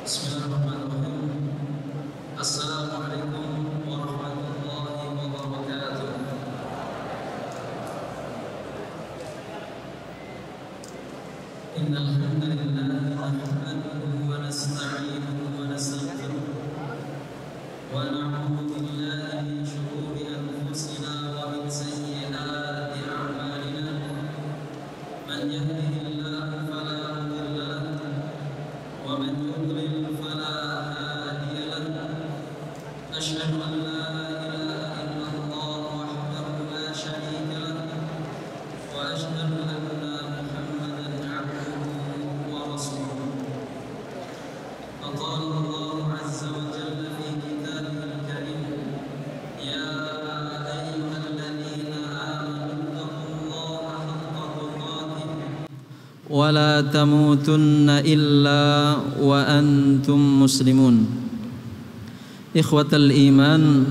Bismillahirrahmanirrahim. Assalamualaikum warahmatullahi wabarakatuh. Innal hamdalillah nahmaduhu wa nasta'inuhu wa nastaghfiruh wa na'udzu billahi min shururi anfusina wa min sayyiati a'malina. Man yahdihillahu fala mudilla lahu wa man yudlil fala hadiya lahu. Asyhadu an la ilaha illallah wahdahu la syarika lahu wa asyhadu anna Muhammadan 'abduhu wa rasuluh. Qala Allah 'azza wa jalla fi kitabihil karim, ya ayyuhalladzina amanu taqullaha haqqa tuqatih wa la tamutunna illa wa antum muslimun. Ikhwatal iman,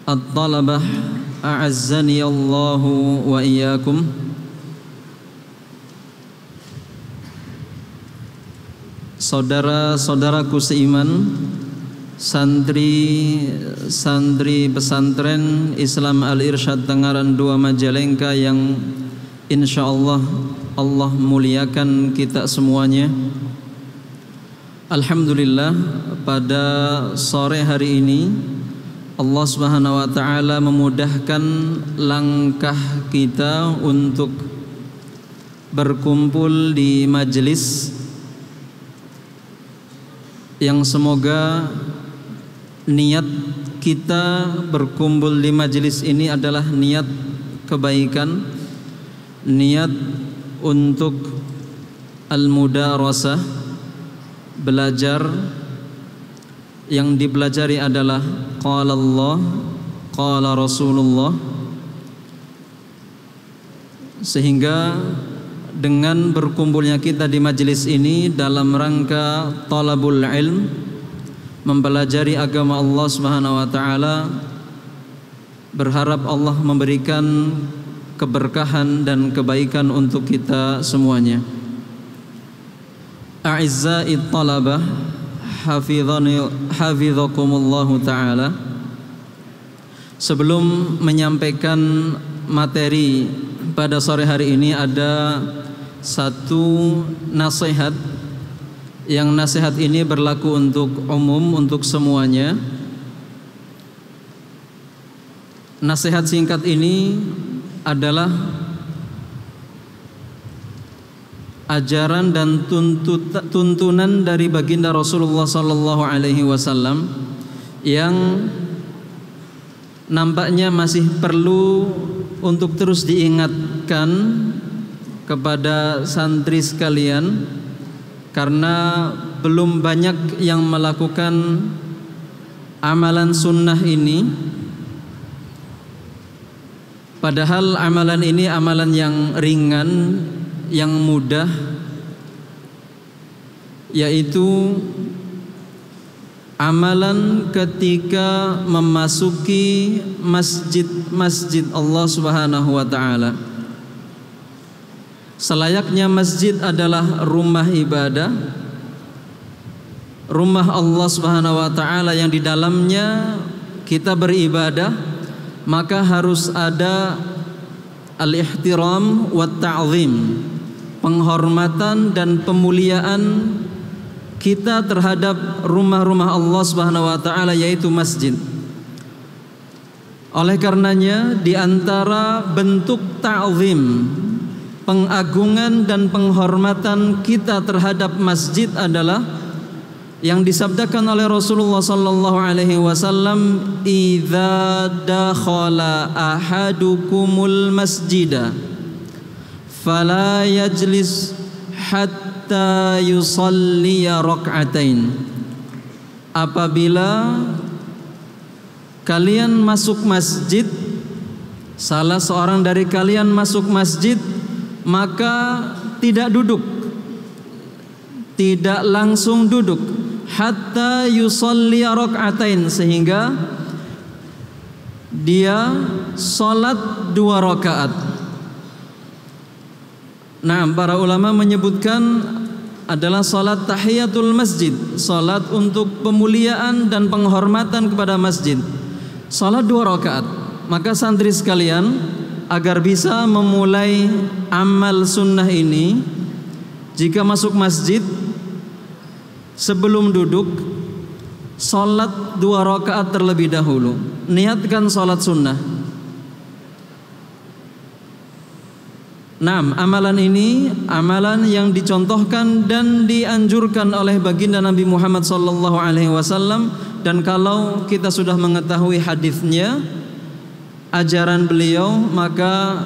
at-talabah a'azzani Allahu wa iyyakum. Saudara-saudaraku seiman, santri pesantren Islam Al-Irsyad Tengaran 2 Majalengka yang insyaallah Allah muliakan kita semuanya. Alhamdulillah, pada sore hari ini Allah Subhanahu wa taala memudahkan langkah kita untuk berkumpul di majelis yang semoga niat kita berkumpul di majelis ini adalah niat kebaikan, niat untuk al-mudarasah, belajar. Yang dipelajari adalah qala Allah, qala Rasulullah, sehingga dengan berkumpulnya kita di majelis ini dalam rangka talabul ilm, mempelajari agama Allah Subhanahu wa taala, berharap Allah memberikan keberkahan dan kebaikan untuk kita semuanya. A'izza'i talabah, hafizakumullahu ta'ala. Sebelum menyampaikan materi pada sore hari ini, ada satu nasihat. Yang nasihat ini berlaku untuk umum, untuk semuanya. Nasihat singkat ini adalah ajaran dan tuntunan dari baginda Rasulullah sallallahu alaihi wasallam yang nampaknya masih perlu untuk terus diingatkan kepada santri sekalian, karena belum banyak yang melakukan amalan sunnah ini. Padahal amalan ini amalan yang ringan, yang mudah, yaitu amalan ketika memasuki masjid Allah Subhanahu wa taala. Selayaknya masjid adalah rumah ibadah, rumah Allah Subhanahu wa taala yang di dalamnya kita beribadah, maka harus ada al-ihtiram wa ta'zim, penghormatan dan pemuliaan kita terhadap rumah-rumah Allah Subhanahu wa taala, yaitu masjid. Oleh karenanya, di antara bentuk ta'zim, pengagungan dan penghormatan kita terhadap masjid adalah yang disabdakan oleh Rasulullah sallallahu alaihi wasallam, idza dakhala ahadukumul masjida fala yajlis hatta yusalli rak'atain. Apabila kalian masuk masjid, salah seorang dari kalian masuk masjid, maka tidak duduk, tidak langsung duduk, hatta yusalli rak'atain, sehingga dia salat 2 rakaat. Nah, para ulama menyebutkan adalah salat tahiyatul masjid, salat untuk pemuliaan dan penghormatan kepada masjid. Salat 2 rakaat. Maka santri sekalian, agar bisa memulai amal sunnah ini, jika masuk masjid sebelum duduk, salat 2 rakaat terlebih dahulu. Niatkan salat sunnah. Nah, amalan ini amalan yang dicontohkan dan dianjurkan oleh baginda Nabi Muhammad SAW. Dan kalau kita sudah mengetahui hadisnya, ajaran beliau, maka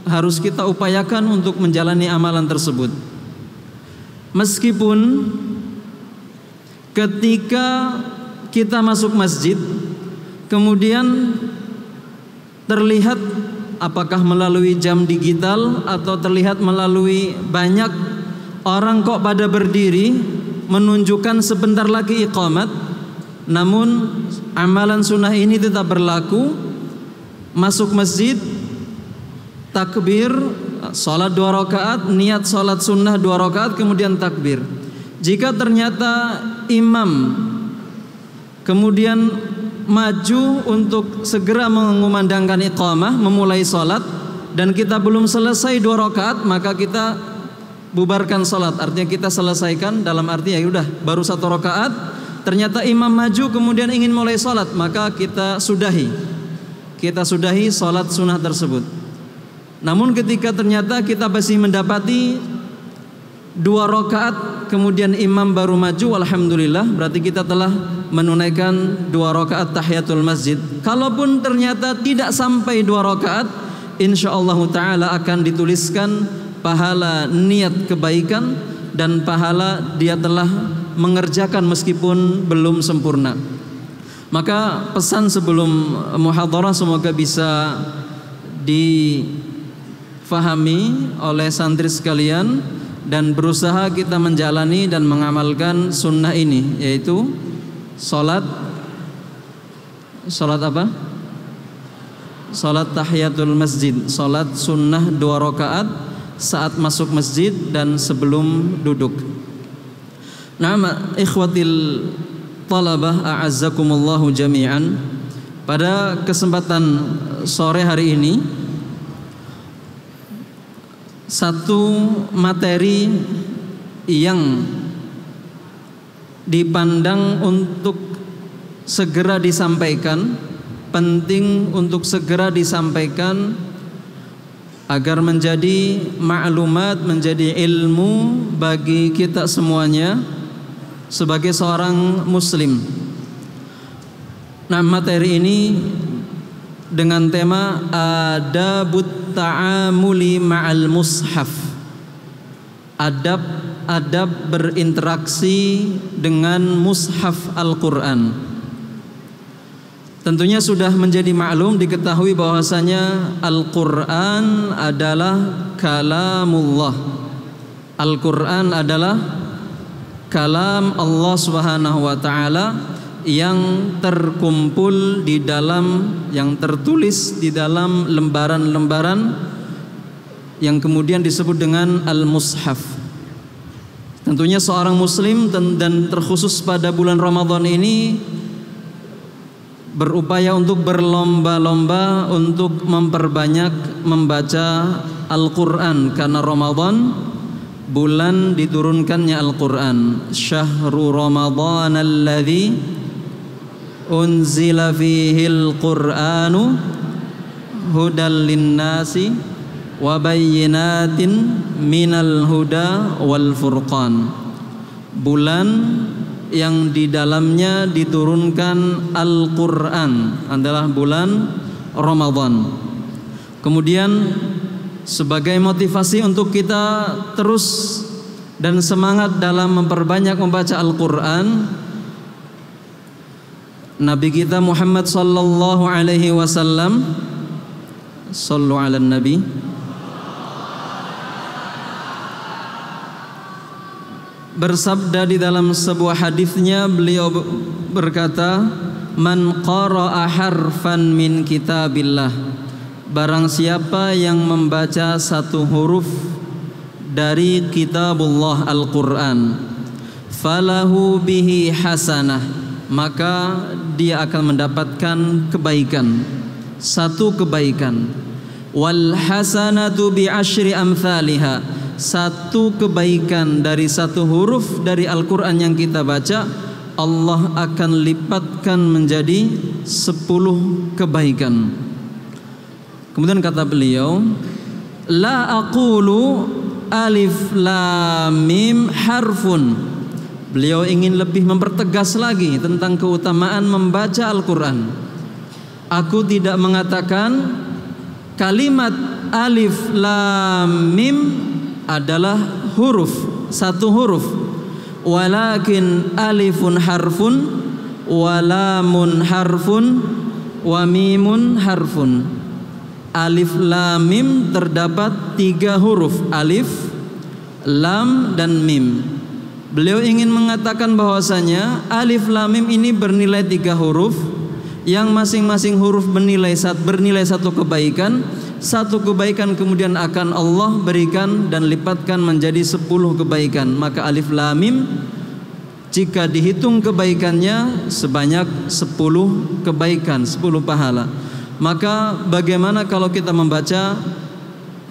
harus kita upayakan untuk menjalani amalan tersebut. Meskipun ketika kita masuk masjid, kemudian terlihat apakah melalui jam digital atau terlihat melalui banyak orang kok pada berdiri menunjukkan sebentar lagi iqamat, namun amalan sunnah ini tetap berlaku. Masuk masjid, takbir, salat 2 rakaat, niat salat sunnah 2 rakaat, kemudian takbir. Jika ternyata imam kemudian maju untuk segera mengumandangkan iqamah, memulai salat, dan kita belum selesai 2 rakaat, maka kita bubarkan salat. Artinya kita selesaikan, dalam arti ya udah baru 1 rakaat, ternyata imam maju kemudian ingin mulai salat, maka kita sudahi salat sunnah tersebut. Namun ketika ternyata kita masih mendapati 2 rakaat kemudian imam baru maju, alhamdulillah, berarti kita telah menunaikan 2 rakaat tahiyatul masjid. Kalaupun ternyata tidak sampai 2 rakaat, insyaallah taala akan dituliskan pahala niat kebaikan dan pahala dia telah mengerjakan meskipun belum sempurna. Maka pesan sebelum muhadharah semoga bisa difahami oleh santri sekalian dan berusaha kita menjalani dan mengamalkan sunnah ini, yaitu salat apa? Salat tahiyatul masjid, salat sunnah 2 rakaat saat masuk masjid dan sebelum duduk. Nah, ikhwatil talabah a'azzakumullahu jami'an, pada kesempatan sore hari ini satu materi yang dipandang untuk segera disampaikan, penting untuk segera disampaikan agar menjadi maklumat, menjadi ilmu bagi kita semuanya sebagai seorang muslim. Nah, materi ini dengan tema adabut ta'amuli ma'al mushaf, adab berinteraksi dengan mushaf Al-Quran. Tentunya sudah menjadi maklum, diketahui bahwasanya Al-Quran adalah kalamullah. Al-Quran adalah kalam Allah Subhanahu wa taala yang terkumpul di dalam, yang tertulis di dalam lembaran-lembaran yang kemudian disebut dengan al-mushaf. Tentunya seorang muslim dan terkhusus pada bulan Ramadan ini berupaya untuk berlomba-lomba untuk memperbanyak membaca Al-Quran, karena Ramadan bulan diturunkannya Al-Quran. Syahrul Ramadan alladzi unzila fihi al-Qur'anu hudal linnasi wa bayyinatin minal huda wal furqan. Bulan yang di dalamnya diturunkan Al-Quran adalah bulan Ramadan. Kemudian sebagai motivasi untuk kita terus dan semangat dalam memperbanyak membaca Al-Quran, Nabi kita Muhammad sallallahu alaihi wasallam, sallu ala nabi, bersabda di dalam sebuah hadisnya, beliau berkata, man qara'a harfan min kitabillah, barang siapa yang membaca satu huruf dari kitabullah Al-Quran, falahu bihi hasanah, maka dia akan mendapatkan kebaikan, satu kebaikan. Wal hasanatu bi asyri amthaliha, satu kebaikan dari satu huruf dari Al-Quran yang kita baca, Allah akan lipatkan menjadi 10 kebaikan. Kemudian kata beliau, la aqulu alif lam mim harfun. Beliau ingin lebih mempertegas lagi tentang keutamaan membaca Al-Quran. Aku tidak mengatakan kalimat alif lam mim adalah huruf, satu huruf. Walakin alifun harfun, wa lamun harfun, wa mimun harfun. Alif lam mim terdapat 3 huruf, alif, lam, dan mim. Beliau ingin mengatakan bahwasanya alif lam mim ini bernilai 3 huruf, yang masing-masing huruf bernilai satu kebaikan. Satu kebaikan kemudian akan Allah berikan dan lipatkan menjadi 10 kebaikan. Maka alif lam mim jika dihitung kebaikannya sebanyak 10 kebaikan, 10 pahala. Maka bagaimana kalau kita membaca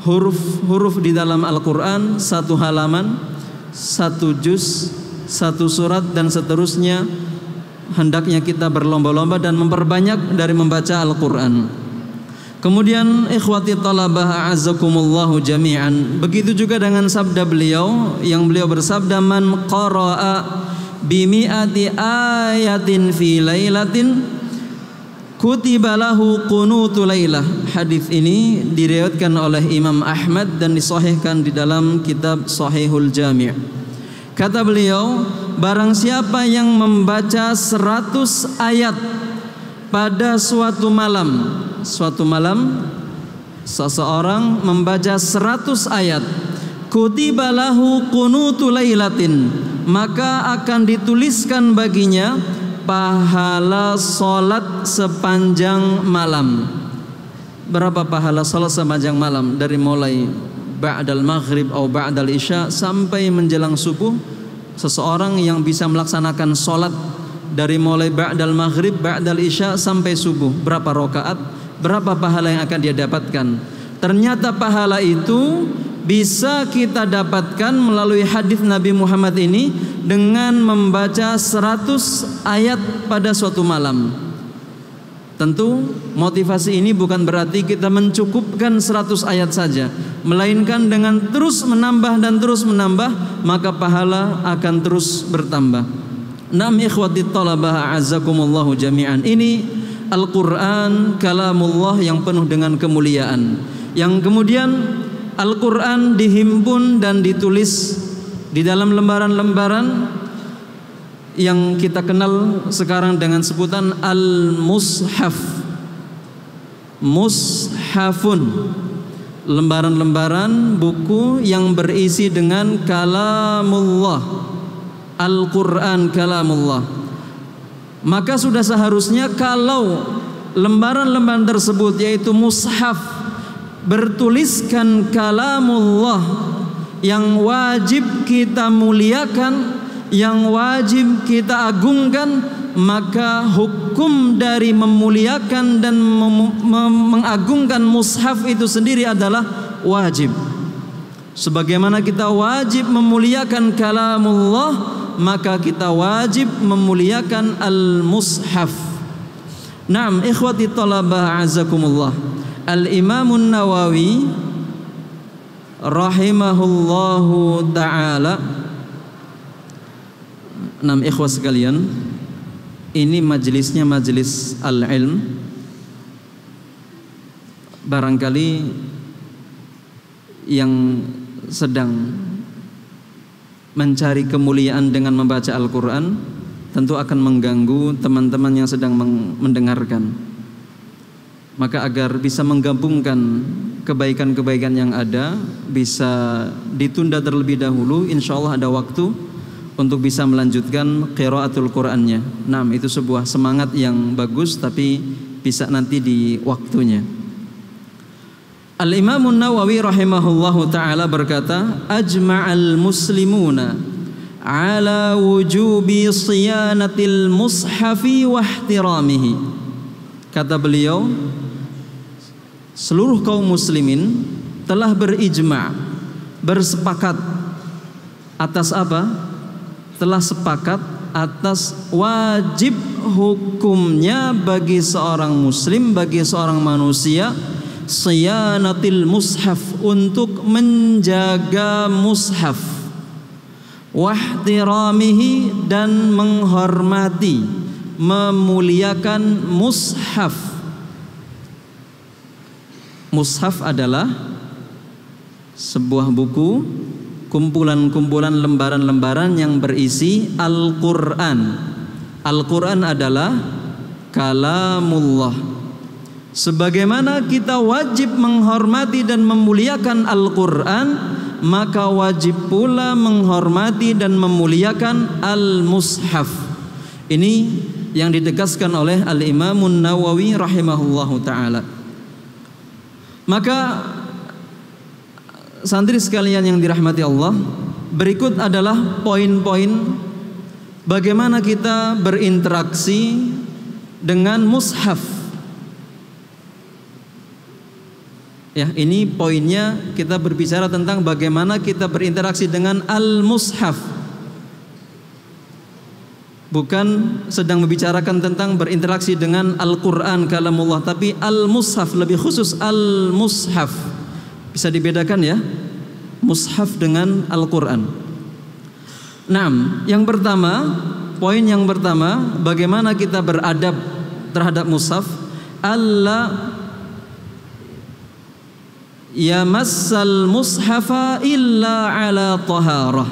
huruf-huruf di dalam Al-Quran, 1 halaman, 1 juz, 1 surat dan seterusnya. Hendaknya kita berlomba-lomba dan memperbanyak dari membaca Al-Quran. Kemudian ikhwati talabah a'azzakumullahu jami'an, begitu juga dengan sabda beliau yang beliau bersabda, man qara'a bimi'ati ayatin fi lailatin kutiba lahu qunutu lailah. Hadis ini diriwayatkan oleh Imam Ahmad dan disahihkan di dalam kitab Sahihul Jami'. Kata beliau, barang siapa yang membaca 100 ayat pada suatu malam seseorang membaca 100 ayat, kutiba lahu qunutu lailatin, maka akan dituliskan baginya pahala salat sepanjang malam. Berapa pahala salat sepanjang malam? Dari mulai ba'dal maghrib atau ba'dal isya sampai menjelang subuh. Seseorang yang bisa melaksanakan salat dari mulai ba'dal maghrib, ba'dal isya sampai subuh, berapa rakaat? Berapa pahala yang akan dia dapatkan? Ternyata pahala itu bisa kita dapatkan melalui hadis Nabi Muhammad ini dengan membaca 100 ayat pada suatu malam. Tentu motivasi ini bukan berarti kita mencukupkan 100 ayat saja, melainkan dengan terus menambah dan terus menambah, maka pahala akan terus bertambah. Naam ikhwati talabah a'azzakumullahu jami'an. Ini Al-Quran kalamullah yang penuh dengan kemuliaan, yang kemudian Al-Quran dihimpun dan ditulis di dalam lembaran-lembaran yang kita kenal sekarang dengan sebutan Al-Mushaf. Mushafun, lembaran-lembaran buku yang berisi dengan kalamullah, Al-Quran kalamullah. Maka sudah seharusnya kalau lembaran-lembaran tersebut, yaitu mushaf, bertuliskan kalamullah yang wajib kita muliakan, yang wajib kita agungkan, maka hukum dari memuliakan dan mengagungkan mushaf itu sendiri adalah wajib. Sebagaimana kita wajib memuliakan kalamullah, maka kita wajib memuliakan al-mushaf. Naam ikhwati talabah azakumullah. Al-Imamun Nawawi rahimahullahu ta'ala. Naam ikhwah sekalian, ini majelisnya majelis al-ilm. Barangkali yang sedang mencari kemuliaan dengan membaca Al-Quran tentu akan mengganggu teman-teman yang sedang mendengarkan. Maka agar bisa menggabungkan kebaikan-kebaikan yang ada, bisa ditunda terlebih dahulu, insya Allah ada waktu untuk bisa melanjutkan qiraatul Qur'annya. Nah, itu sebuah semangat yang bagus, tapi bisa nanti di waktunya. Al-Imam An-Nawawi rahimahullahu ta'ala berkata, ajma'al muslimuna ala wujubi siyanatil mushafi wa ihtiramihi. Kata beliau, seluruh kaum muslimin telah berijma', bersepakat atas apa? Telah sepakat atas wajib hukumnya bagi seorang muslim, bagi seorang manusia, siyanatil mushaf, untuk menjaga mushaf, wahtiramihi, dan menghormati, memuliakan mushaf. Mushaf adalah sebuah buku, kumpulan-kumpulan lembaran-lembaran yang berisi Al-Quran. Al-Quran adalah kalamullah. Sebagaimana kita wajib menghormati dan memuliakan Al-Quran, maka wajib pula menghormati dan memuliakan Al-Mushaf. Ini yang ditegaskan oleh Al-Imam An-Nawawi rahimahullahu ta'ala. Maka santri sekalian yang dirahmati Allah, berikut adalah poin-poin bagaimana kita berinteraksi dengan mushaf. Ya, ini poinnya, kita berbicara tentang bagaimana kita berinteraksi dengan al-mushaf. Bukan sedang membicarakan tentang berinteraksi dengan Al-Quran kalamullah, tapi al-mushaf, lebih khusus al-mushaf. Bisa dibedakan ya, mushaf dengan Al-Quran. Nah, yang pertama, poin yang pertama, bagaimana kita beradab terhadap mushaf. Allah yamassal mushafa illa ala taharah.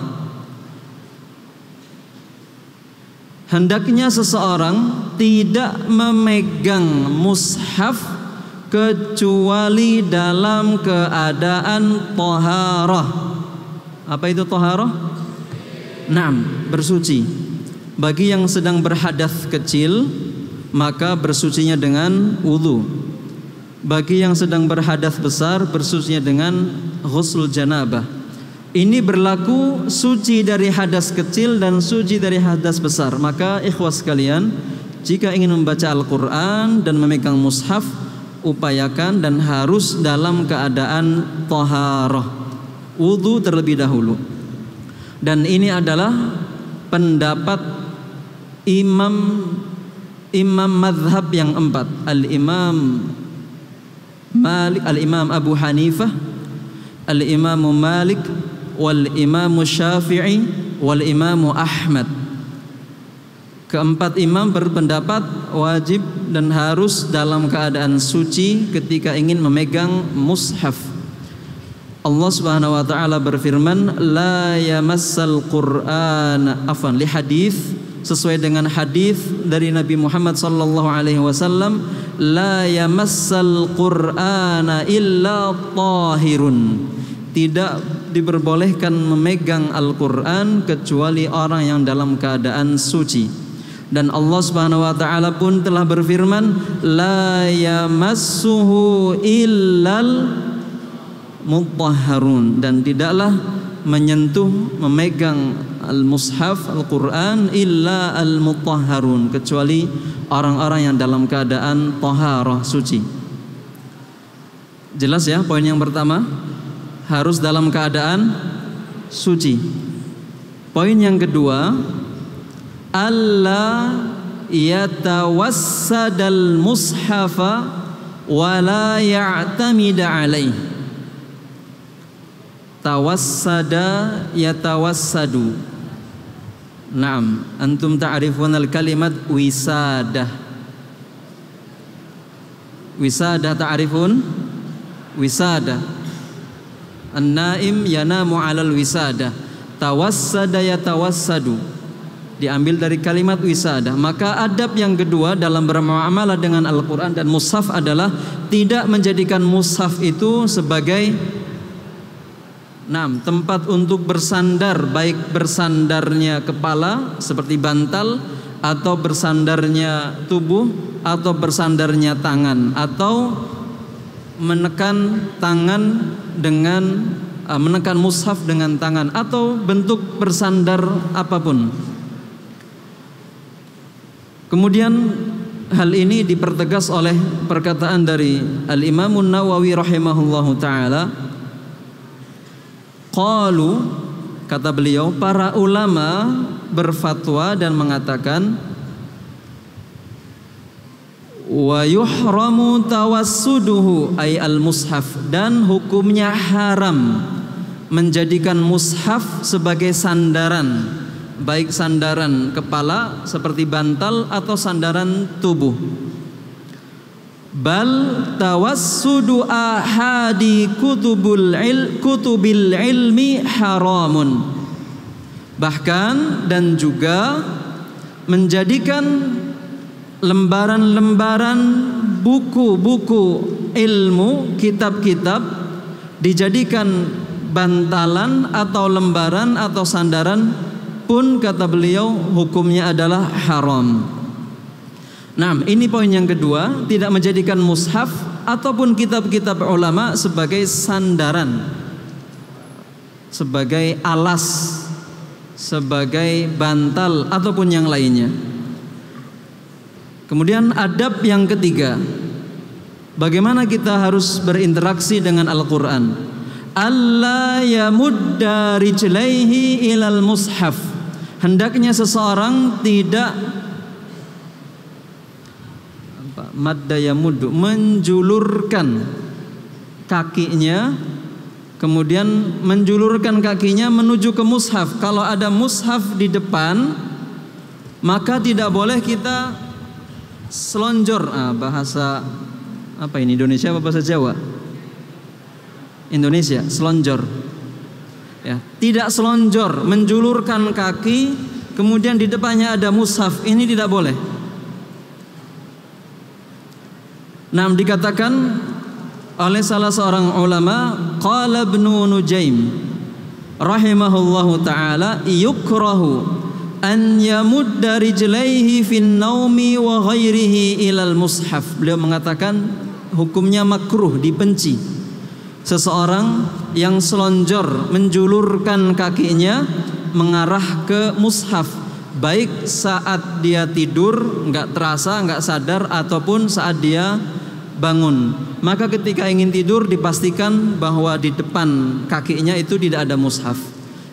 Hendaknya seseorang tidak memegang mushaf kecuali dalam keadaan taharah. Apa itu taharah? Naam, bersuci. Bagi yang sedang berhadas kecil, maka bersucinya dengan wudu. Bagi yang sedang berhadas besar, bersucinya dengan ghuslul janabah. Ini berlaku suci dari hadas kecil dan suci dari hadas besar. Maka ikhwas sekalian, jika ingin membaca Al-Quran dan memegang mushaf, upayakan dan harus dalam keadaan taharah, wudu terlebih dahulu. Dan ini adalah pendapat imam mazhab yang empat, Al-Imam Malik, Al-Imam Abu Hanifah, Al-Imam Malik, Wal-Imam Syafi'i, Wal-Imam Ahmad. Keempat imam berpendapat wajib dan harus dalam keadaan suci ketika ingin memegang mushaf. Allah Subhanahu wa taala berfirman, la yamassal Qur'an, afan li hadis, sesuai dengan hadis dari Nabi Muhammad sallallahu alaihi wasallam, la yamassal Qur'ana illa tahirun. Tidak diperbolehkan memegang Al-Quran kecuali orang yang dalam keadaan suci. Dan Allah Subhanahu wa taala pun telah berfirman, la yamassuhu illal mutahharun, dan tidaklah menyentuh, memegang al-mushaf Al-Quran illa al-mutahharun, kecuali orang-orang yang dalam keadaan taharah, suci. Jelas ya, poin yang pertama, harus dalam keadaan suci. Poin yang kedua, alla yatawassadal mushafa wa la ya'tamida alaih. Tawassada yatawassadu. Naam, antum ta'rifun al-kalimat wisadah. Wisadah ta'rifun? Wisadah. An-naim yanamu 'alal wisadah. Tawassada yatawassadu, diambil dari kalimat wisadah. Maka adab yang kedua dalam bermuamalah dengan Al-Quran dan mushaf adalah tidak menjadikan mushaf itu sebagai tempat untuk bersandar, baik bersandarnya kepala seperti bantal, atau bersandarnya tubuh, atau bersandarnya tangan, atau menekan tangan dengan menekan mushaf dengan tangan atau bentuk bersandar apapun. Kemudian hal ini dipertegas oleh perkataan dari Al-Imam An-Nawawi rahimahullahu taala. Qalu, kata beliau, para ulama berfatwa dan mengatakan wa yuhramu tawassuduhu ay al-mushaf, dan hukumnya haram menjadikan mushaf sebagai sandaran, baik sandaran kepala seperti bantal atau sandaran tubuh. Bal tawassudu ahadi kutubil ilmi haramun, bahkan dan juga menjadikan lembaran-lembaran buku-buku ilmu, kitab-kitab dijadikan bantalan atau lembaran atau sandaran pun, kata beliau, hukumnya adalah haram. Nah, ini poin yang kedua, tidak menjadikan mushaf ataupun kitab-kitab ulama sebagai sandaran, sebagai alas, sebagai bantal ataupun yang lainnya. Kemudian adab yang ketiga, bagaimana kita harus berinteraksi dengan Al-Quran. Alla yamudda rijlaihi ilal mushaf, hendaknya seseorang tidak madda yamuddu, menjulurkan kakinya, kemudian menjulurkan kakinya menuju ke mushaf. Kalau ada mushaf di depan, maka tidak boleh kita selonjor. Bahasa apa ini, Indonesia apa bahasa Jawa? Indonesia, selonjor. Ya, tidak selonjor, menjulurkan kaki, kemudian di depannya ada mushaf. Ini tidak boleh. Nah, dikatakan oleh salah seorang ulama, qala Ibnu Nujaim rahimahullahu taala, yukrahu an yamudda rijlaihi fin naumi wa ghairihi ilal mushaf. Beliau mengatakan hukumnya makruh, dibenci seseorang yang selonjor menjulurkan kakinya mengarah ke mushaf, baik saat dia tidur nggak terasa, nggak sadar, ataupun saat dia bangun. Maka ketika ingin tidur dipastikan bahwa di depan kakinya itu tidak ada mushaf.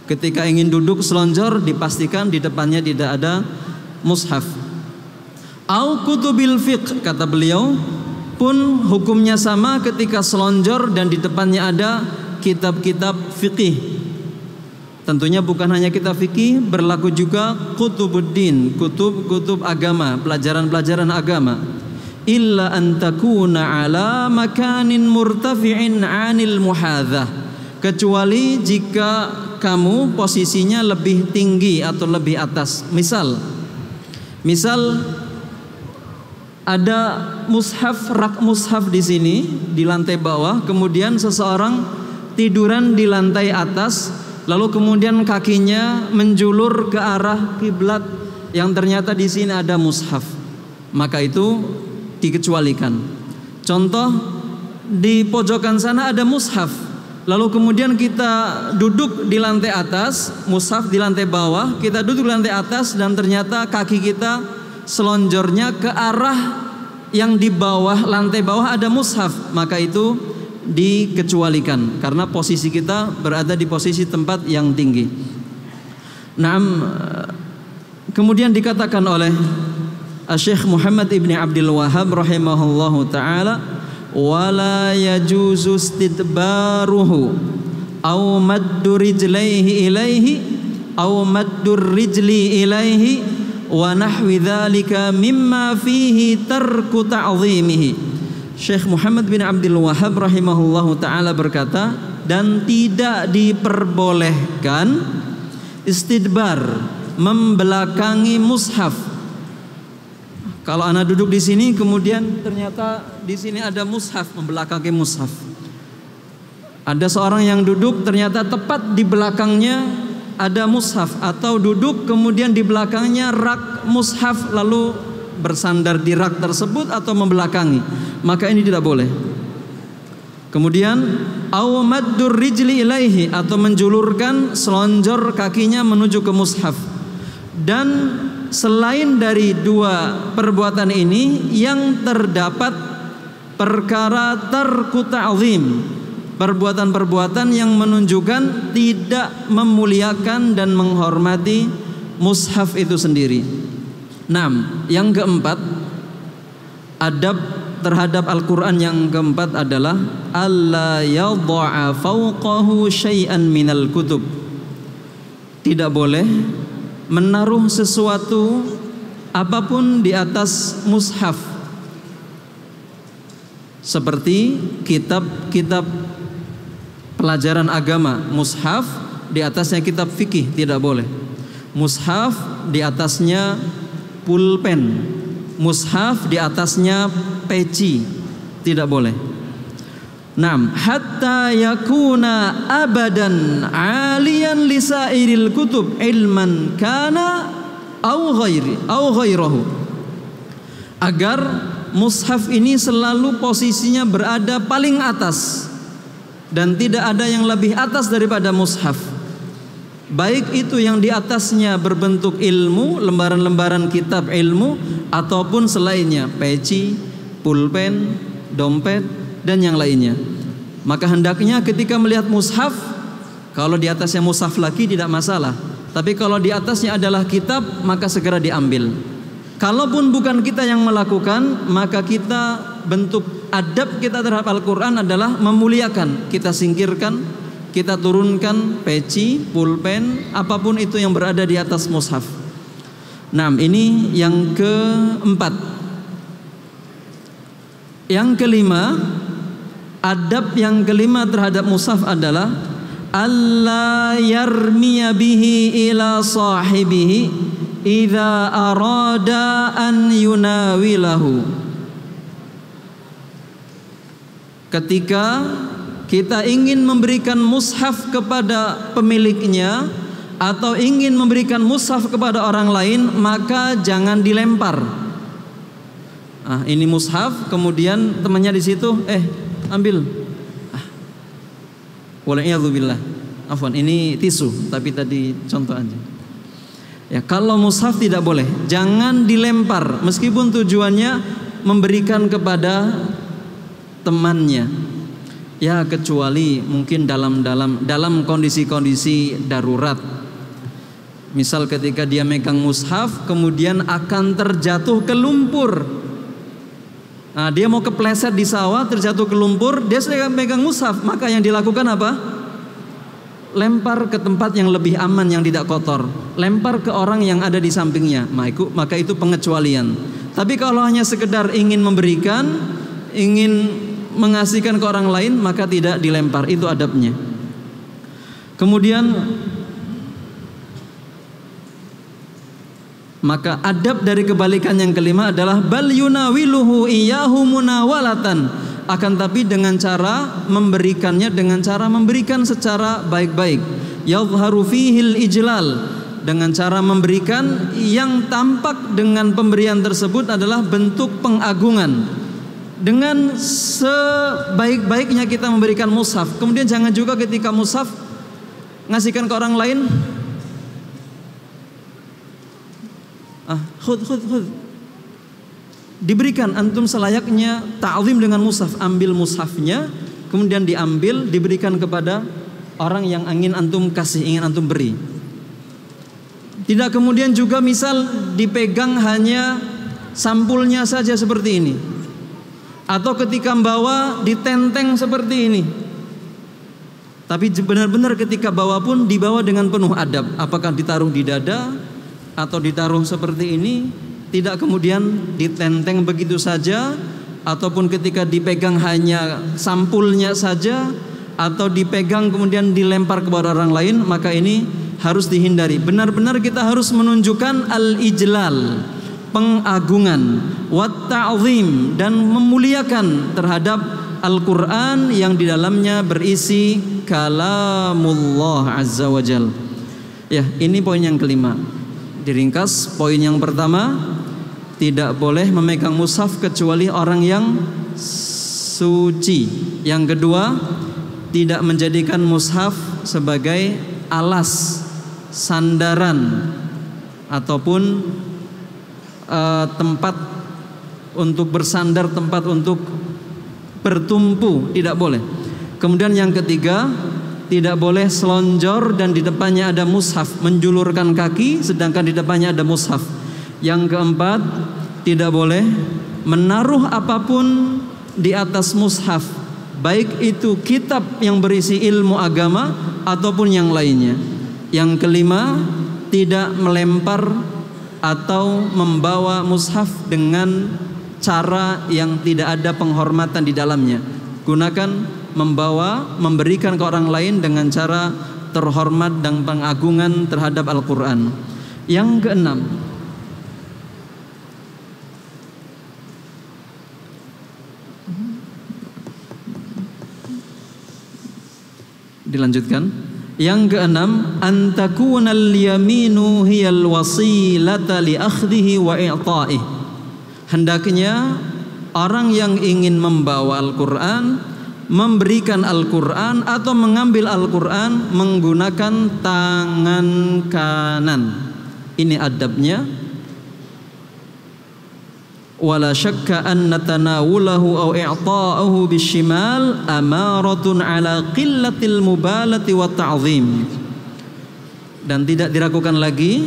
Ketika ingin duduk selonjor dipastikan di depannya tidak ada mushaf. Au kutubil fiqh, kata beliau, pun hukumnya sama ketika selonjor dan di depannya ada kitab-kitab fikih. Tentunya bukan hanya kitab fikih, berlaku juga kutubuddin, kutub agama, pelajaran-pelajaran agama. Illa an takuna ala makanin murtafi'in 'anil muhadzah, kecuali jika kamu posisinya lebih tinggi atau lebih atas. Misal ada mushaf, rak mushaf di sini di lantai bawah, kemudian seseorang tiduran di lantai atas, lalu kemudian kakinya menjulur ke arah kiblat yang ternyata di sini ada mushaf, maka itu dikecualikan. Contoh, di pojokan sana ada mushaf, lalu kemudian kita duduk di lantai atas, mushaf di lantai bawah, kita duduk di lantai atas dan ternyata kaki kita selonjornya ke arah yang di bawah, lantai bawah ada mushaf, maka itu dikecualikan karena posisi kita berada di posisi tempat yang tinggi. Nah, kemudian dikatakan oleh Syekh Muhammad ibn Abdul Wahhab rahimahullahu ta'ala, wala yajuzu istidbaruhu aw maddu rijlaihi ilaihi aw maddu rijli ilaihi wa nahwi dzalika mimma fihi tarku ta'zimihi. Syekh Muhammad bin Abdul Wahhab rahimahullahu ta'ala berkata, dan tidak diperbolehkan istidbar, membelakangi mushaf. Kalau anak duduk di sini kemudian ternyata di sini ada mushaf, membelakangi mushaf. Ada seorang yang duduk ternyata tepat di belakangnya ada mushaf, atau duduk kemudian di belakangnya rak mushaf lalu bersandar di rak tersebut atau membelakangi, maka ini tidak boleh. Kemudian au maddur rijli ilaihi, atau menjulurkan selonjor kakinya menuju ke mushaf. Dan selain dari dua perbuatan ini yang terdapat perkara tarku ta'zim, perbuatan-perbuatan yang menunjukkan tidak memuliakan dan menghormati mushaf itu sendiri. 6. Yang keempat, adab terhadap Al-Quran yang keempat adalah alla yadha'a fawqahu syai'an minal kutub. Tidak boleh menaruh sesuatu apapun di atas mushaf, seperti kitab-kitab pelajaran agama. Mushaf di atasnya kitab fikih tidak boleh. Mushaf di atasnya pulpen. Mushaf di atasnya peci, tidak boleh. 6. Hatta yakuna abadan aliyan lisairil kutub ilman kana au ghairahu. Agar mushaf ini selalu posisinya berada paling atas dan tidak ada yang lebih atas daripada mushaf. Baik itu yang di atasnya berbentuk ilmu, lembaran-lembaran kitab ilmu, ataupun selainnya, peci, pulpen, dompet, dan yang lainnya. Maka hendaknya ketika melihat mushaf, kalau di atasnya mushaf lagi tidak masalah, tapi kalau di atasnya adalah kitab, maka segera diambil. Kalaupun bukan kita yang melakukan, maka kita, bentuk adab kita terhadap Al-Quran adalah memuliakan. Kita singkirkan, kita turunkan peci, pulpen, apapun itu yang berada di atas mushaf. 6. Ini yang keempat. Yang kelima, adab yang kelima terhadap mushaf adalah alla yarmiya bihi ila sahibihi idza arada an yunawilahu. Ketika kita ingin memberikan mushaf kepada pemiliknya atau ingin memberikan mushaf kepada orang lain, maka jangan dilempar. Ini mushaf, kemudian temannya di situ, ambil. Wala'iyadzubillah. Afwan, ini tisu, tapi tadi contoh aja. Ya, kalau mushaf tidak boleh, jangan dilempar, meskipun tujuannya memberikan kepada temannya. Ya, kecuali mungkin dalam kondisi-kondisi darurat. Misal ketika dia megang mushaf kemudian akan terjatuh ke lumpur. Dia mau kepleset di sawah, terjatuh ke lumpur, dia sedang megang mushaf, maka yang dilakukan apa? Lempar ke tempat yang lebih aman, yang tidak kotor. Lempar ke orang yang ada di sampingnya. Maka itu pengecualian. Tapi kalau hanya sekedar ingin memberikan, ingin mengasihkan ke orang lain, maka tidak dilempar. Itu adabnya. Kemudian maka adab dari kebalikan yang kelima adalah bal yunawiluhu iyyahu munawalatan, akan tapi dengan cara memberikannya, dengan cara memberikan secara baik-baik. Yadhharu fihil ijlal, dengan cara memberikan yang tampak dengan pemberian tersebut adalah bentuk pengagungan. Dengan sebaik-baiknya kita memberikan mushaf, kemudian jangan juga ketika mushaf ngasihkan ke orang lain, khud. Diberikan, antum selayaknya ta'zim dengan mushaf, ambil mushafnya, kemudian diambil, diberikan kepada orang yang ingin antum kasih, ingin antum beri. Tidak kemudian juga misal dipegang hanya sampulnya saja seperti ini, atau ketika membawa ditenteng seperti ini. Tapi benar-benar ketika bawa pun dibawa dengan penuh adab. Apakah ditaruh di dada atau ditaruh seperti ini, tidak kemudian ditenteng begitu saja, ataupun ketika dipegang hanya sampulnya saja, atau dipegang kemudian dilempar kepada orang lain, maka ini harus dihindari. Benar-benar kita harus menunjukkan al-ijlal, pengagungan, wat ta'zim, dan memuliakan terhadap Al-Quran yang di dalamnya berisi kalamullah azza wa jal. Ya, ini poin yang kelima. Diringkas, poin yang pertama, tidak boleh memegang mushaf kecuali orang yang suci, Yang kedua, tidak menjadikan mushaf sebagai alas, sandaran ataupun tempat untuk bersandar, tempat untuk bertumpu, tidak boleh. Kemudian yang ketiga, tidak boleh selonjor dan di depannya ada mushaf, menjulurkan kaki sedangkan di depannya ada mushaf. Yang keempat, tidak boleh menaruh apapun di atas mushaf, baik itu kitab yang berisi ilmu agama ataupun yang lainnya. Yang kelima, tidak melempar atau membawa mushaf dengan cara yang tidak ada penghormatan di dalamnya. Gunakan membawa, memberikan ke orang lain dengan cara terhormat dan pengagungan terhadap Al-Quran. Yang keenam, dilanjutkan. Yang keenam, antakunal yaminu hiyal wasilata li akhdhihi wa i'ta'ih. Hendaknya orang yang ingin membawa Al-Quran, memberikan Al-Quran atau mengambil Al-Quran menggunakan tangan kanan. Ini adabnya. Wala syakka anna tanawulahu aw i'ta'ahu bishimal amaratun ala qillatil mubalati wa ta'zim. Dan tidak diragukan lagi,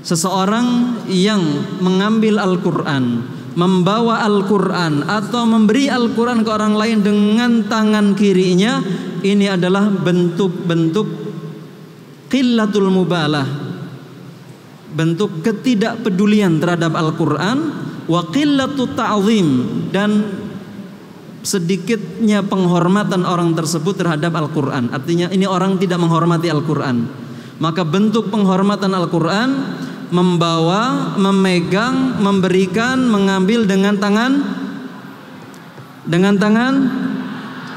seseorang yang mengambil Al-Quran, membawa Al-Quran atau memberi Al-Quran ke orang lain dengan tangan kirinya, ini adalah bentuk-bentuk qillatul mubalah, bentuk ketidakpedulian terhadap Al-Quran, wa qillatut ta'zim, dan sedikitnya penghormatan orang tersebut terhadap Al-Quran. Artinya ini orang tidak menghormati Al-Quran. Maka bentuk penghormatan Al-Quran, membawa, memegang, memberikan, mengambil dengan tangan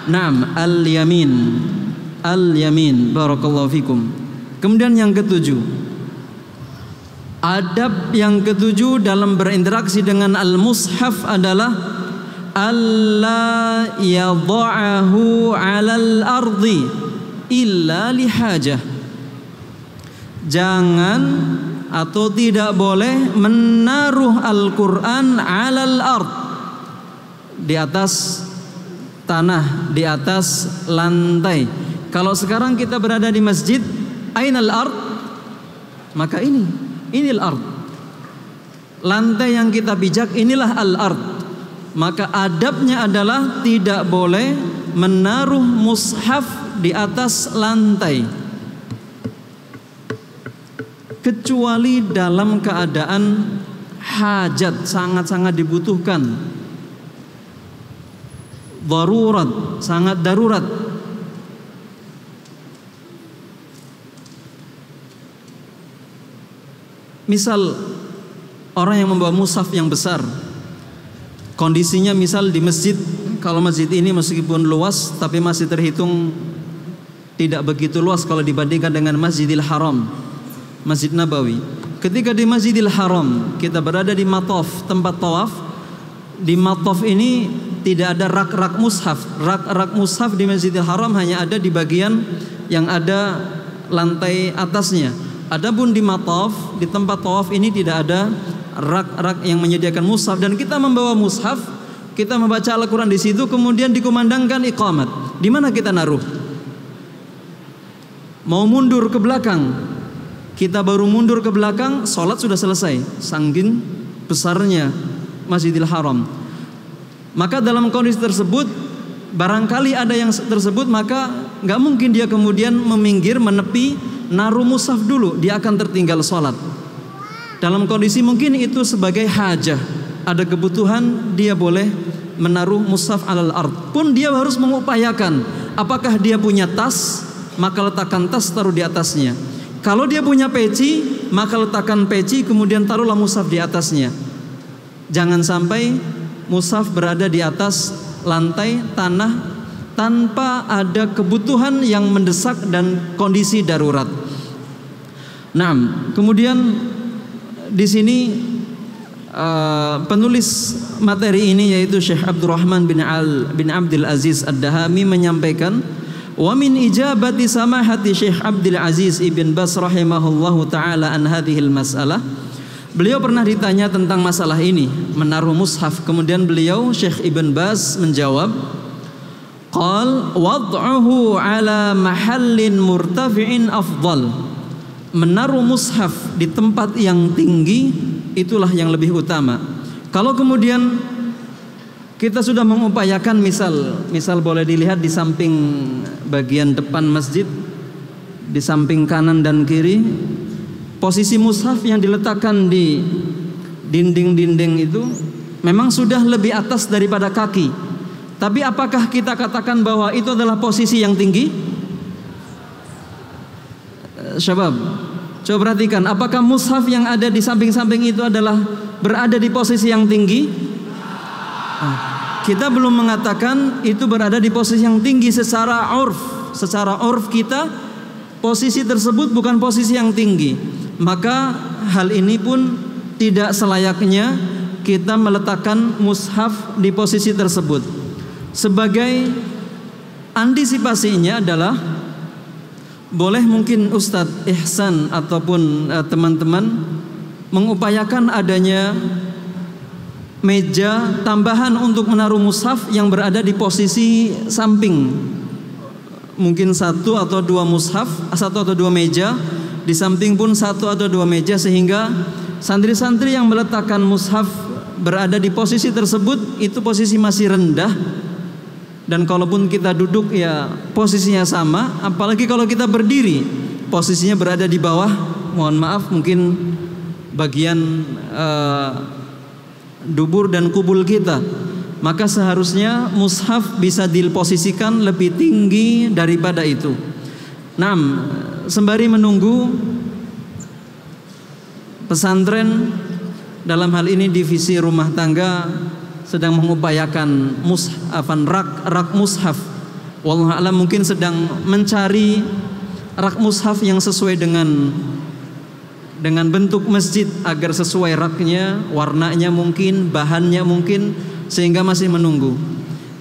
naam, al-yamin. Al-yamin, barakallahu fikum. Kemudian yang ketujuh, adab yang ketujuh dalam berinteraksi dengan al-mushaf adalah alla yadha'ahu 'alal ardi illa lihajah. Jangan atau tidak boleh menaruh Al-Quran 'alal ard, di atas tanah, di atas lantai. Kalau sekarang kita berada di masjid, ainal ard, maka inilah ard. Lantai yang kita pijak inilah al-ard. Maka adabnya adalah tidak boleh menaruh mushaf di atas lantai, kecuali dalam keadaan hajat, sangat-sangat dibutuhkan, darurat, sangat darurat. Misal orang yang membawa mushaf yang besar, kondisinya misal di masjid, kalau masjid ini meskipun luas tapi masih terhitung tidak begitu luas kalau dibandingkan dengan Masjidil Haram, Masjid Nabawi. Ketika di Masjidil Haram kita berada di mataf, tempat tawaf, di mataf ini tidak ada rak-rak mushaf. Rak-rak mushaf di Masjidil Haram hanya ada di bagian yang ada lantai atasnya. Adapun di mataf, di tempat tawaf ini tidak ada rak-rak yang menyediakan mushaf, dan kita membawa mushaf, kita membaca Al-Quran di situ, kemudian dikumandangkan iqamat. Di mana kita naruh? Mau mundur ke belakang, kita baru mundur ke belakang, sholat sudah selesai, saking besarnya Masjidil Haram. Maka dalam kondisi tersebut, barangkali ada yang tersebut, maka nggak mungkin dia kemudian meminggir, menepi, naruh mushaf dulu, dia akan tertinggal sholat. Dalam kondisi mungkin itu sebagai hajah, ada kebutuhan, dia boleh menaruh mushaf alal ard. Pun dia harus mengupayakan, apakah dia punya tas, maka letakkan tas, taruh di atasnya. Kalau dia punya peci, maka letakkan peci, kemudian taruhlah mushaf di atasnya. Jangan sampai mushaf berada di atas lantai tanah tanpa ada kebutuhan yang mendesak dan kondisi darurat. Nah, kemudian di sini penulis materi ini yaitu Syekh Abdurrahman bin Abdul Aziz Ad-Dahami menyampaikan, wa min ijabati samahati Syekh Abdul Aziz Ibn Baz rahimahullahu taala an hadhil mas'alah. Beliau pernah ditanya tentang masalah ini, menaruh mushaf. Kemudian beliau Syekh Ibn Baz menjawab, qal wad'uhu ala mahallin murtafi'in afdal. Menaruh mushaf di tempat yang tinggi itulah yang lebih utama. Kalau kemudian kita sudah mengupayakan, misal boleh dilihat di samping bagian depan masjid, di samping kanan dan kiri, posisi mushaf yang diletakkan di dinding-dinding itu memang sudah lebih atas daripada kaki. Tapi apakah kita katakan bahwa itu adalah posisi yang tinggi? Syabab, coba perhatikan, apakah mushaf yang ada di samping-samping itu adalah berada di posisi yang tinggi? Kita belum mengatakan itu berada di posisi yang tinggi secara urf. Secara urf kita, posisi tersebut bukan posisi yang tinggi. Maka hal ini pun tidak selayaknya kita meletakkan mushaf di posisi tersebut. Sebagai antisipasinya adalah, boleh mungkin Ustadz Ihsan ataupun teman-teman mengupayakan adanya meja tambahan untuk menaruh mushaf yang berada di posisi samping. Mungkin satu atau dua mushaf, satu atau dua meja, di samping pun satu atau dua meja, sehingga santri-santri yang meletakkan mushaf berada di posisi tersebut itu posisi masih rendah. Dan kalaupun kita duduk ya posisinya sama, apalagi kalau kita berdiri posisinya berada di bawah, mohon maaf, mungkin bagian dubur dan kubul kita. Maka seharusnya mushaf bisa diposisikan lebih tinggi daripada itu. Nah, sembari menunggu pesantren, dalam hal ini divisi rumah tangga, sedang mengupayakan rak mushaf. Wallahu a'lam, mungkin sedang mencari rak mushaf yang sesuai dengan bentuk masjid, agar sesuai raknya, warnanya mungkin, bahannya mungkin, sehingga masih menunggu.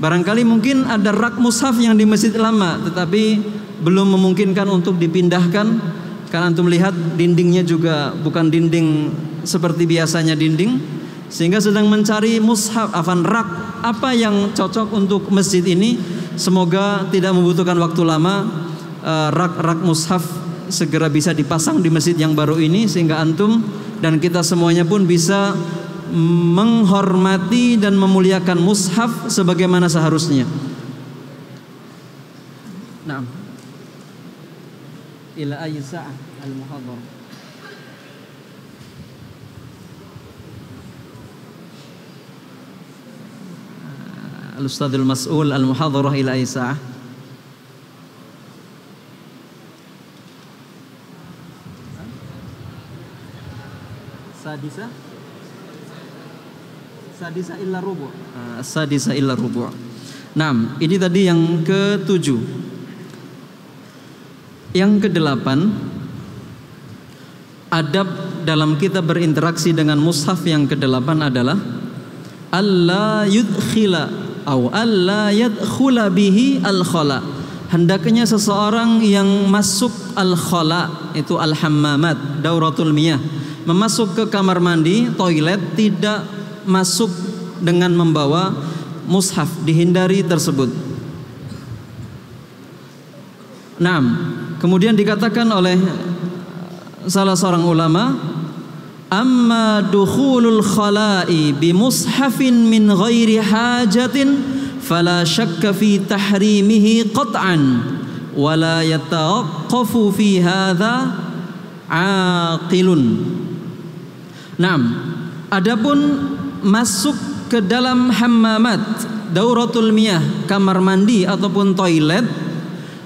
Barangkali mungkin ada rak mushaf yang di masjid lama tetapi belum memungkinkan untuk dipindahkan, karena antum lihat dindingnya juga bukan dinding seperti biasanya dinding, sehingga sedang mencari mushaf rak apa yang cocok untuk masjid ini. Semoga tidak membutuhkan waktu lama, rak mushaf segera bisa dipasang di masjid yang baru ini, sehingga antum dan kita semuanya pun bisa menghormati dan memuliakan mushaf sebagaimana seharusnya. Naam. Ila ayyi sa'ah al-muhadhar. Al-Ustadzul Mas'ul al-muhadharah ila ayyi sa'ah. Sadisa illa rubu'. Sadisa illa rubu'. Nah, ini tadi yang ke-7. Yang ke-8, adab dalam kita berinteraksi dengan mushaf yang ke-8 adalah alla yudkhila atau alla yadkhula bihi al-khala. Hendaknya seseorang yang masuk al-khala, itu al-hammamat, dauratul miyah, memasuk ke kamar mandi, toilet, tidak masuk dengan membawa mushaf, dihindari tersebut. Nah, kemudian dikatakan oleh salah seorang ulama, amma dukhulul khala'i bi mushafin min ghairi hajatin fala syakka fi tahrimihi qat'an wa la yatawaqqafu fi hadza aqilun. Naam, adapun masuk ke dalam hammamat, dauratul miyah, kamar mandi ataupun toilet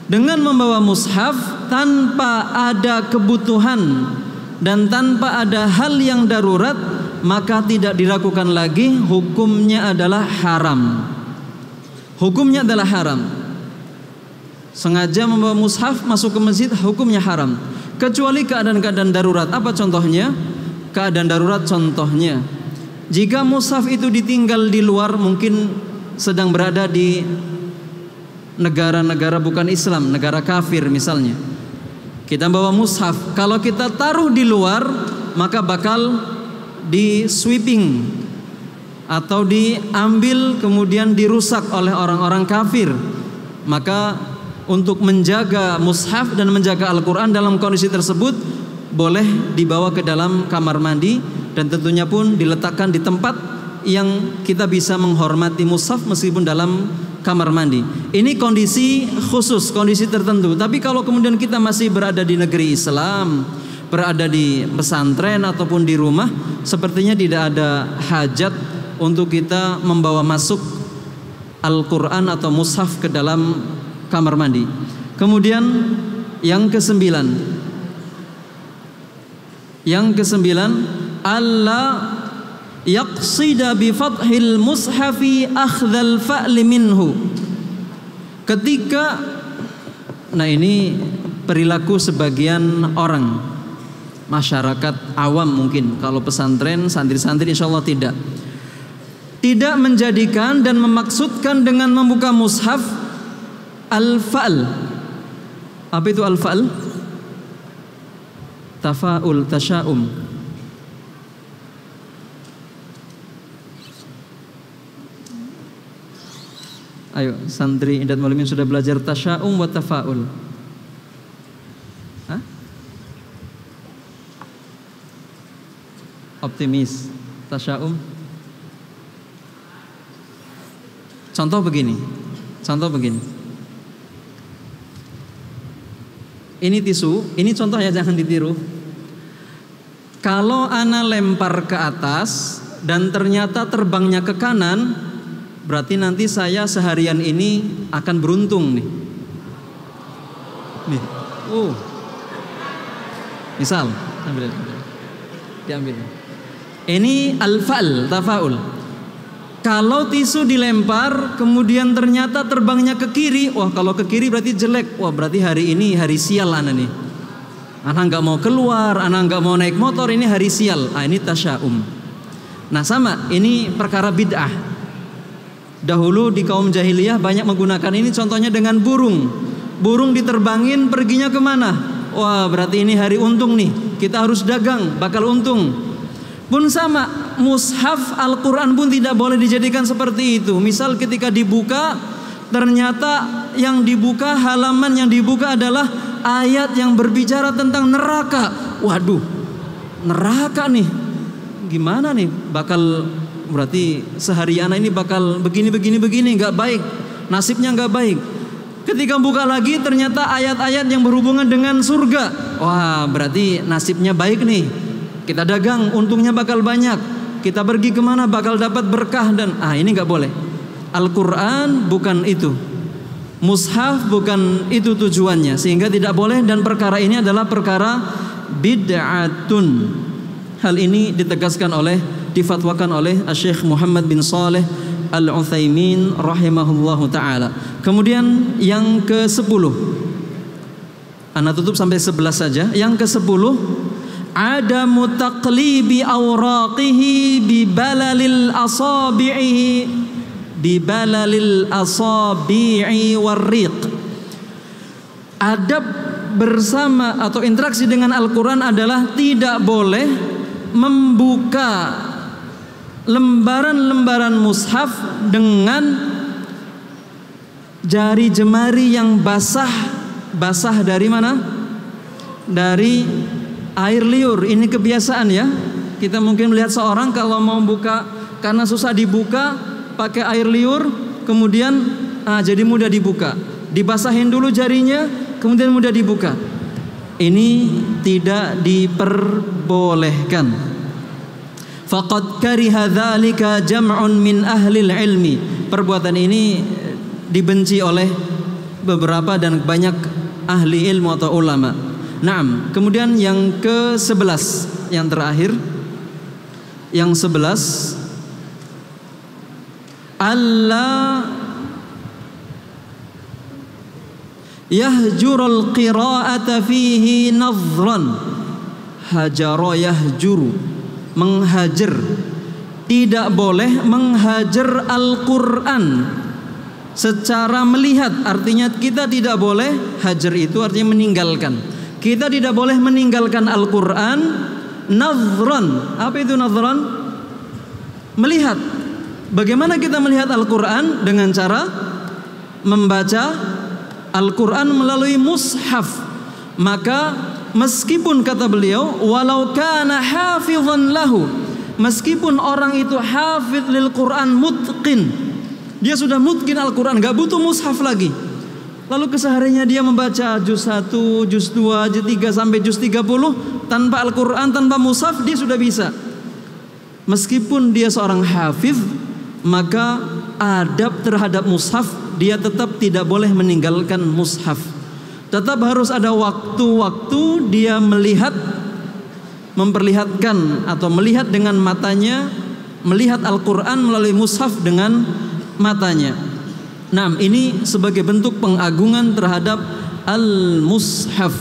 dengan membawa mushaf tanpa ada kebutuhan dan tanpa ada hal yang darurat, maka tidak dilakukan lagi, hukumnya adalah haram. Hukumnya adalah haram. Sengaja membawa mushaf masuk ke masjid, hukumnya haram. Kecuali keadaan-keadaan darurat. Apa contohnya? Keadaan darurat contohnya, Jika mushaf itu ditinggal di luar, mungkin sedang berada di negara-negara bukan Islam, negara kafir misalnya, kita bawa mushaf, kalau kita taruh di luar maka bakal di sweeping atau diambil kemudian dirusak oleh orang-orang kafir. Maka untuk menjaga mushaf dan menjaga Al-Quran dalam kondisi tersebut, boleh dibawa ke dalam kamar mandi, dan tentunya pun diletakkan di tempat yang kita bisa menghormati mushaf meskipun dalam kamar mandi. Ini kondisi khusus, kondisi tertentu. Tapi kalau kemudian kita masih berada di negeri Islam, berada di pesantren ataupun di rumah, sepertinya tidak ada hajat untuk kita membawa masuk Al-Quran atau mushaf ke dalam kamar mandi. Kemudian yang kesembilan, alla yaqsida bi fathil mushafi akhdhal fa'li minhu. Ketika, nah ini perilaku sebagian orang, masyarakat awam mungkin, kalau pesantren, santri-santri insyaallah tidak menjadikan dan memaksudkan dengan membuka mushaf al-fa'l. Apa itu al-fa'l? Tafa'ul, tasya'um. Ayo, santri Indat Maulimin sudah belajar tasya'um wa tafa'ul. Hah? Optimis, tasya'um. Contoh begini. Ini tisu, ini contoh ya, jangan ditiru. Kalau ana lempar ke atas dan ternyata terbangnya ke kanan, berarti nanti saya seharian ini akan beruntung nih. Misal, diambil. Ini al-fa'l, tafa'ul. Kalau tisu dilempar kemudian ternyata terbangnya ke kiri, wah kalau ke kiri berarti jelek, wah berarti hari ini hari sial ana nih. Ana nggak mau keluar, ana nggak mau naik motor, ini hari sial. Ah, ini tasya'um. Nah sama, ini perkara bid'ah. Dahulu di kaum jahiliyah banyak menggunakan ini, contohnya dengan burung. Burung diterbangin, perginya kemana? Wah berarti ini hari untung nih, kita harus dagang, bakal untung. Pun sama, mushaf Al-Quran pun tidak boleh dijadikan seperti itu. Misal ketika dibuka, ternyata yang dibuka, halaman yang dibuka adalah ayat yang berbicara tentang neraka. Waduh, neraka nih, gimana nih? Bakal, berarti seharian ini bakal begini, gak baik, nasibnya gak baik. Ketika buka lagi ternyata ayat-ayat yang berhubungan dengan surga. Wah berarti nasibnya baik nih, kita dagang, untungnya bakal banyak. Kita pergi kemana bakal dapat berkah. Dan ini gak boleh. Al-Quran bukan itu, mushaf bukan itu tujuannya, sehingga tidak boleh. Dan perkara ini adalah perkara bid'atun. Hal ini ditegaskan oleh, difatwakan oleh Syekh Muhammad bin Saleh Al-Utsaimin rahimahullahu ta'ala. Kemudian yang ke-10, Ana tutup sampai 11 saja. Yang ke-10, ada mutaqlibi awraqihi bibalalil asabi'i warriq. Adab bersama atau interaksi dengan Al-Quran adalah tidak boleh membuka lembaran-lembaran mushaf dengan jari jemari yang basah dari mana? Dari air liur. Ini kebiasaan ya. Kita mungkin melihat seorang kalau mau buka karena susah dibuka, pakai air liur, kemudian jadi mudah dibuka. Dibasahin dulu jarinya, kemudian mudah dibuka. Ini tidak diperbolehkan. Faqad kariha dzalika jam'un min ahlil ilmi. Perbuatan ini dibenci oleh beberapa dan banyak ahli ilmu atau ulama. Naam. Kemudian yang ke-11, yang terakhir, yang 11, alla yahjurul qira'ata fihi nadhran. Hajara yahjuru, menghajar. tidak boleh menghajar Al-Quran secara melihat. Artinya kita tidak boleh, hajar itu artinya meninggalkan. Kita tidak boleh meninggalkan Al-Quran nazran. Apa itu nazran? Melihat. Bagaimana kita melihat Al-Quran? Dengan cara membaca Al-Quran melalui mushaf. Maka meskipun kata beliau, walau kana hafizan lahu, meskipun orang itu hafidh lil Quran mutqin, dia sudah mutqin Al-Quran, gak butuh mushaf lagi. Lalu kesehariannya dia membaca juz 1, juz 2, juz 3 sampai juz 30 tanpa Al-Quran, tanpa mushaf, dia sudah bisa. Meskipun dia seorang hafidh, maka adab terhadap mushaf, dia tetap tidak boleh meninggalkan mushaf. Tetap harus ada waktu-waktu dia melihat, memperlihatkan atau melihat dengan matanya, melihat Al-Quran melalui mushaf dengan matanya. Nah, ini sebagai bentuk pengagungan terhadap al-mushaf.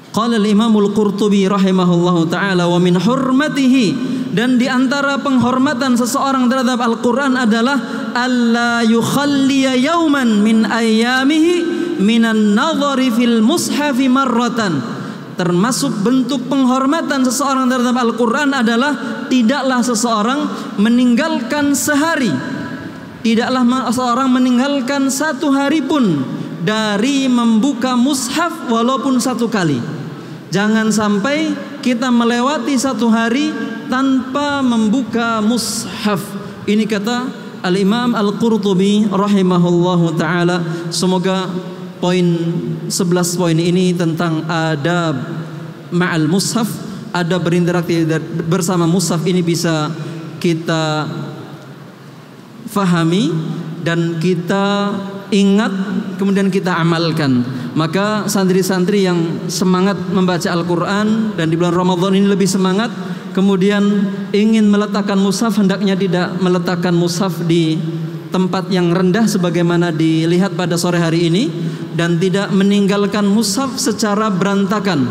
Qala al-Imam al-Qurtubi rahimahullahu ta'ala, wa min hurmatihi, dan di antara penghormatan seseorang terhadap Al-Quran adalah alla yukhalliya yauman min ayyamihi minan nadhari fil mushafi marratan. Termasuk bentuk penghormatan seseorang terhadap Al-Quran adalah tidaklah seseorang meninggalkan sehari, tidaklah seseorang meninggalkan satu hari pun dari membuka mushaf walaupun satu kali. Jangan sampai kita melewati satu hari tanpa membuka mushaf. Ini kata Al-Imam Al-Qurtubi rahimahullahu ta'ala. Semoga poin 11 poin ini tentang adab ma'al mushaf, adab berinteraksi bersama mushaf ini bisa kita fahami dan kita ingat, kemudian kita amalkan. Maka santri-santri yang semangat membaca Al-Quran dan di bulan Ramadan ini lebih semangat, kemudian ingin meletakkan mushaf, hendaknya tidak meletakkan mushaf di tempat yang rendah sebagaimana dilihat pada sore hari ini, dan tidak meninggalkan mushaf secara berantakan.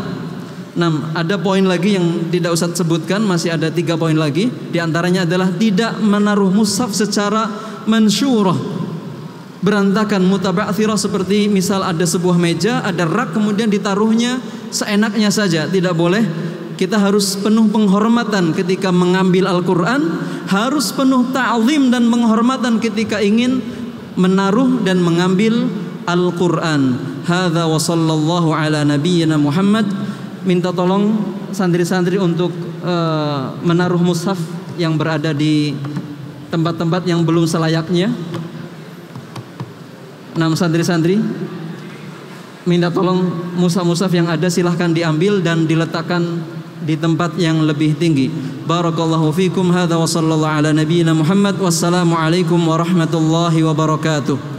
Nah, ada poin lagi yang tidak usah sebutkan, masih ada 3 poin lagi. Di antaranya adalah tidak menaruh mushaf secara mansyurah, berantakan, mutaba'thirah, seperti misal ada sebuah meja, ada rak, kemudian ditaruhnya seenaknya saja. Tidak boleh. Kita harus penuh penghormatan ketika mengambil Al-Quran, harus penuh ta'zim dan penghormatan ketika ingin menaruh dan mengambil Al-Quran. Hadza wa sallallahu ala nabiyyina Muhammad. Minta tolong santri-santri untuk menaruh mushaf yang berada di tempat-tempat yang belum selayaknya. Santri-santri minta tolong mushaf-mushaf yang ada silahkan diambil dan diletakkan di tempat yang lebih tinggi. Barakallahu fikum. Hadza wa sallallahu ala nabiyyina Muhammad. Wassalamu alaikum warahmatullahi wabarakatuh.